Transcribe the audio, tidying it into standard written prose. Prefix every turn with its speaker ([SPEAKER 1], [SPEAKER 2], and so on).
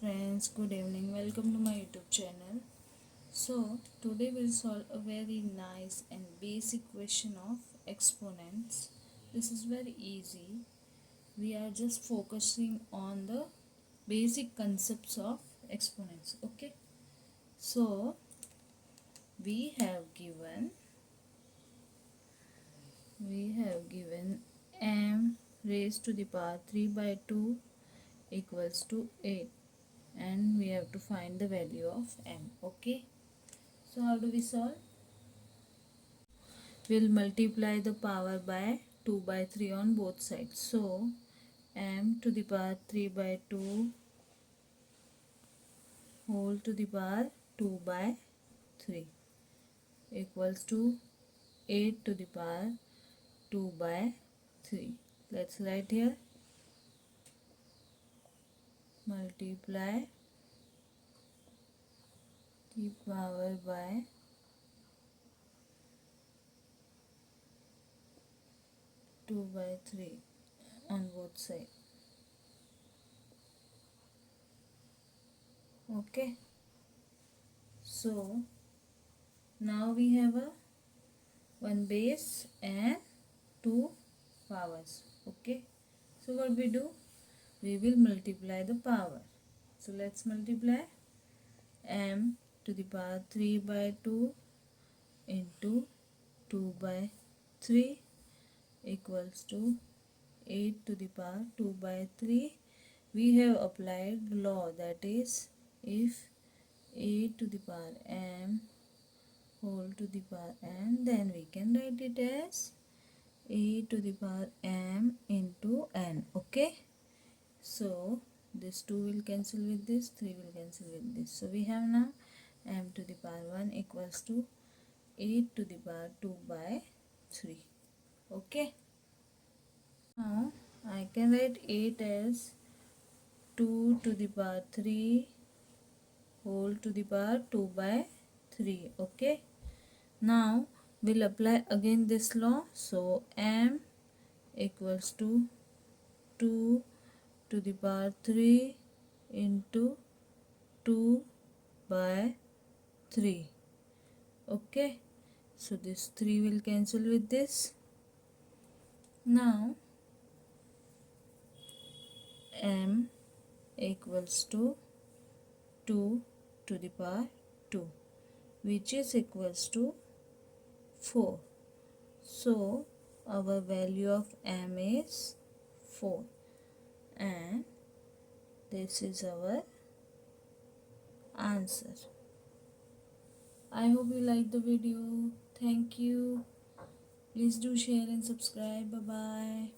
[SPEAKER 1] friends, good evening. Welcome to my YouTube channel. So today we'll solve a very nice and basic question of exponents. This is very easy. We are just focusing on the basic concepts of exponents. Okay. So we have given m raised to the power 3 by 2 equals to 8, and we have to find the value of m. Okay, so how do we solve? We'll multiply the power by 2 by 3 on both sides. So m to the power 3 by 2 whole to the power 2 by 3 equals to 8 to the power 2 by 3. Let's write here. Multiply the power by 2 by 3 on both sides. Okay, so now we have a one base and two powers. Okay, so what we do? We will multiply the power. So let's multiply m to the power 3 by 2 into 2 by 3 equals to 8 to the power 2 by 3. We have applied law, that is, if a to the power m whole to the power n, then we can write it as a to the power m into n. Okay, so this 2 will cancel with this, 3 will cancel with this. So we have now m to the power 1 equals to 8 to the power 2 by 3. Okay, now I can write 8 as 2 to the power 3 whole to the power 2 by 3. Okay, now we'll apply again this law. So m equals to 2 to the power 3 into 2 by 3. Okay, so this 3 will cancel with this. Now m equals to 2 to the power 2, which is equals to 4. So our value of m is 4, and this is our answer. I hope you liked the video. Thank you. Please do share and subscribe. Bye bye.